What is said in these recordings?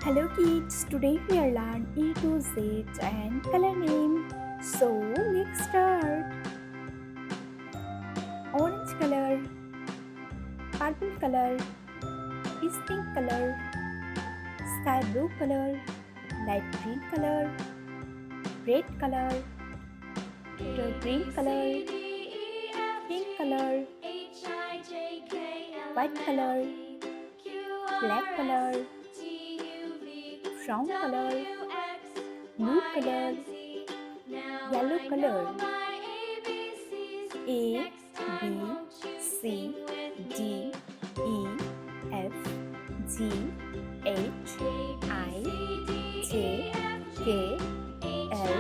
Hello kids, today we are learn A to Z and color name. So let's start. Orange color, purple color, pink color, sky blue color, light green color, red color, dark green color, pink color, white color, black color, brown color, blue color, yellow color. A, B, C, D, E, F, G, H, I, J, K, L,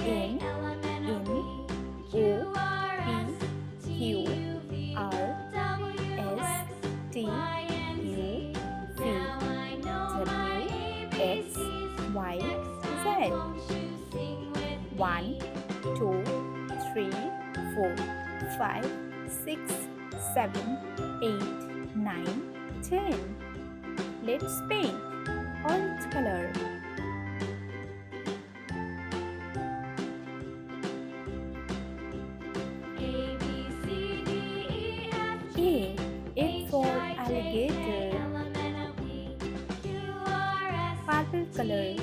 M, N, O, P, Q, R, S, T, U, V, W, X, Y, Z. 1, 2, 3, 4, 5, 6, 7, 8, 9, 10. Let's paint orange color. A. A for alligator. Purple color.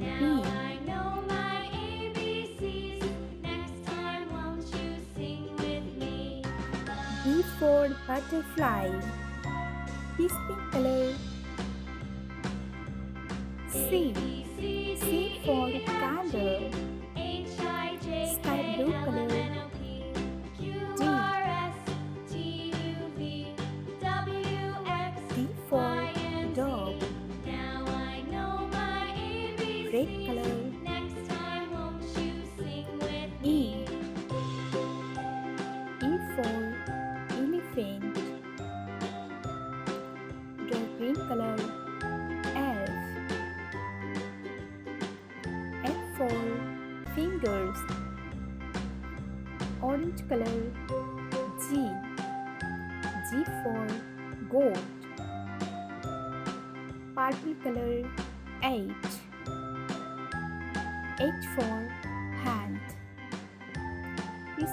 B. B for butterfly. Pink color. C. C for candle. Sky blue color. D. D for dog. Red color. E. E for elephant. Dark green color. F. F for fingers. Orange color. G. G for goat. Purple color. H. H for hand.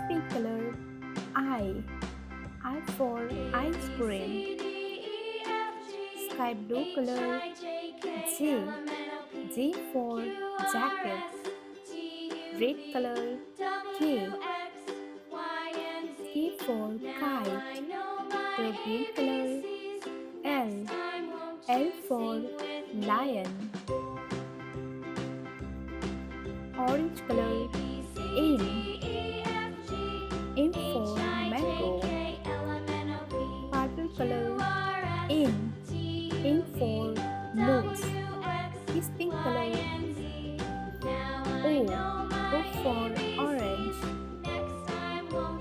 Pink color. I. I for ice cream. Sky blue color. J. J for jacket. Red color. K. K for kite. The green color. L. L for lion. Orange color. M. M for mango. Purple color. N. N for nose. Pink color. O. O for orange.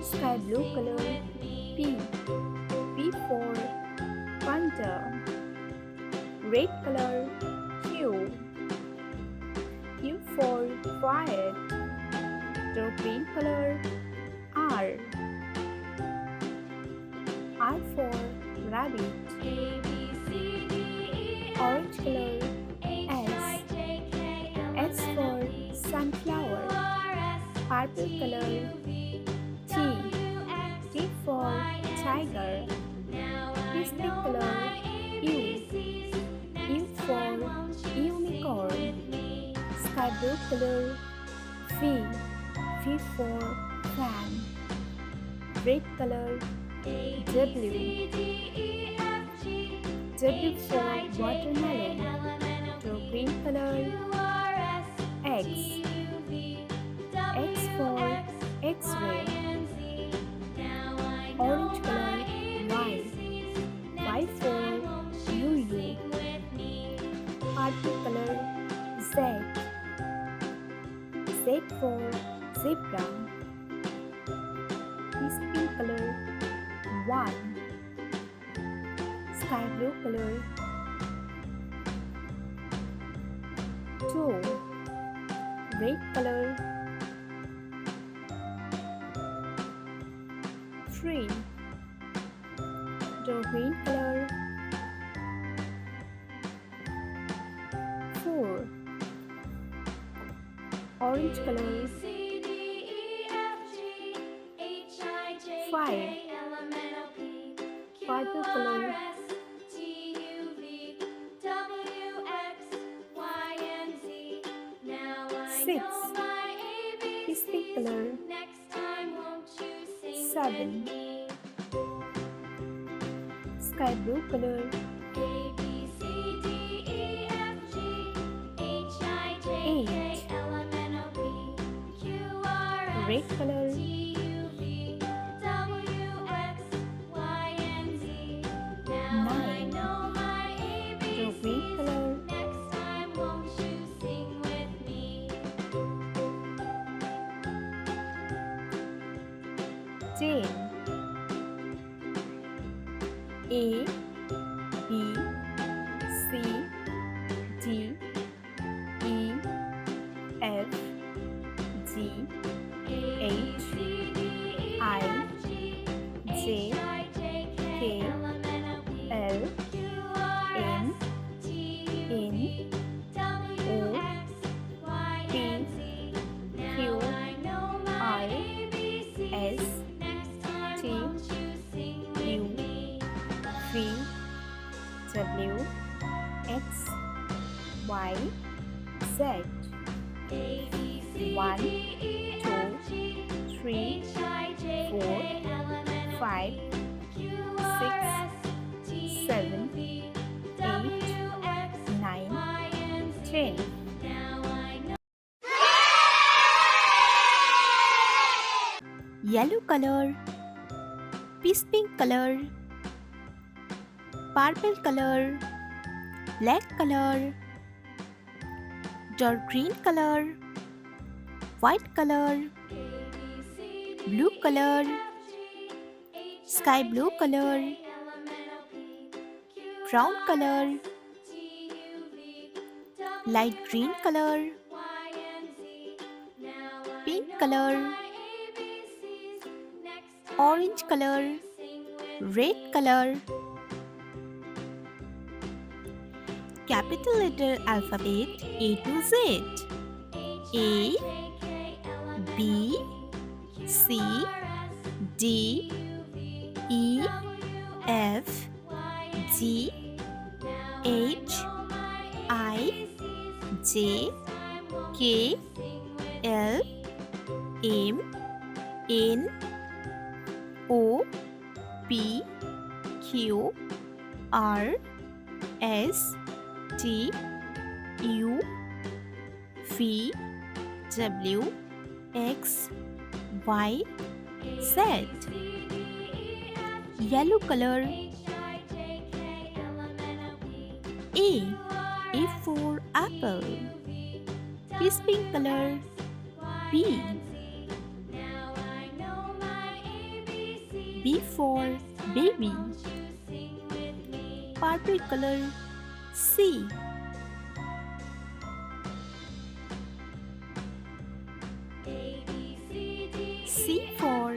Sky blue color. P. P for panda. Red color. Q. Q for quiet. Dark green color. R. R for rabbit. Orange color. S. S for sunflower. Purple color. T. T for tiger. Pink color. U. U for unicorn. Sky blue color. V. V for fan. Red color. W. W for watermelon. Dark green color. X. X for X-ray. Orange color. Y. Y for UU. Purple color. Z. Z for zebra. Pink color. 1. Sky blue color. 2. Red color. 3. green color. 4. Orange color. 5. Purple color. 6. Pink color. 7. Sky blue color. 8. Red color. 9. Green color. 10. A, B, C, D, E, F, G, H, I, J, K, L, M, N, O, P, Q, R, S, T, U, V, W, X, Y, Z. 1, 2, 3, 4, 5, 6, 7, 8, 9, 10. Yellow color, pink color, purple color, black color, dark green color, white color, blue color, sky blue color, brown color, light green color, pink color, orange color, red color. Capital letter alphabet A to Z. A, B, C, D, E, F, G, H, I, J, K, L, M, N, O, P, Q, R, S, T, U, V, W, X, Y, Z. Yellow color. A for apple. Pink color. B for baby. Purple color. C for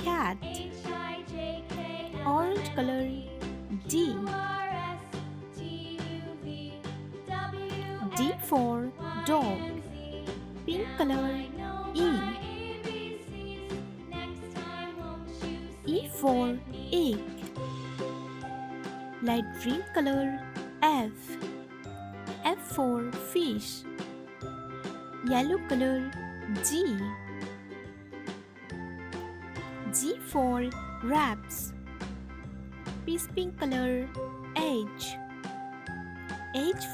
cat. Orange color. D for dog. Pink color. E for egg. Light green color. F for fish. Yellow color. G for grapes. Pink color. H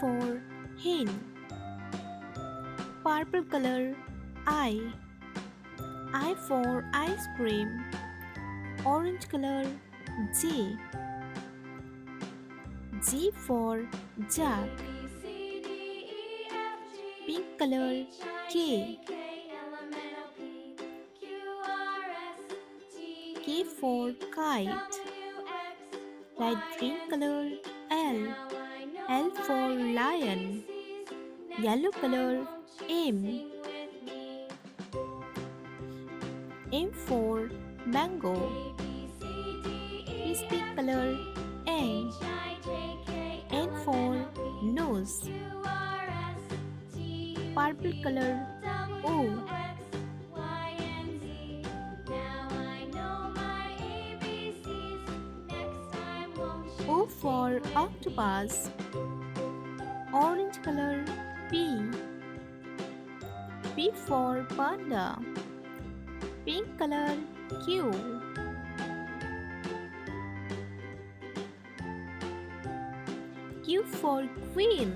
for hen. Purple color. I for ice cream. Orange color. G for jug. Pink color. K for kite. Light green color. L for lion. Yellow color. M for mango. Peace pink color N. N for nose. Purple color O. O for octopus. Orange color P. P for panda. Pink color Q. Q for queen.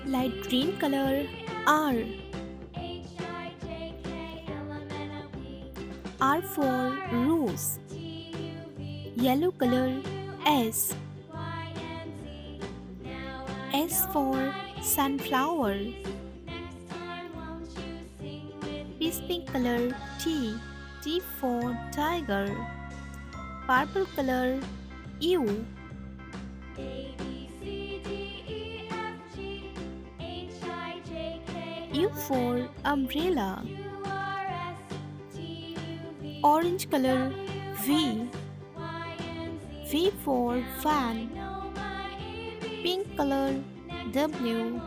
Light green color R. R for rose. Yellow color S. S for sunflower. Peace pink color T. T for tiger. Purple color U. U for umbrella. Orange color V. V for fan. Pink color W.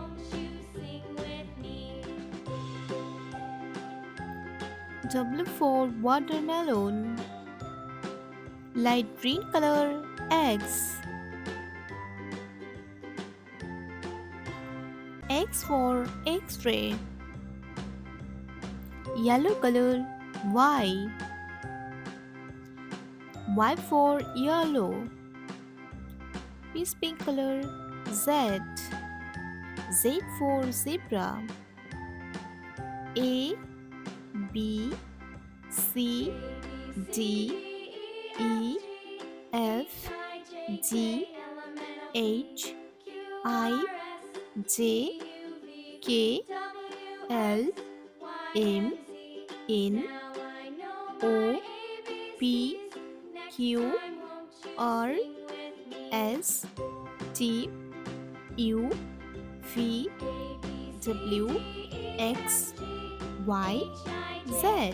W for watermelon. Light green color X. X for X-ray. Yellow color Y. Y for yellow. Peace pink color Z. Z for zebra. A, B, C, D, E, F, G, H, I, J, K, L, M, N, O, P, Q, R, S, T, U, V, W, X, Y, Z.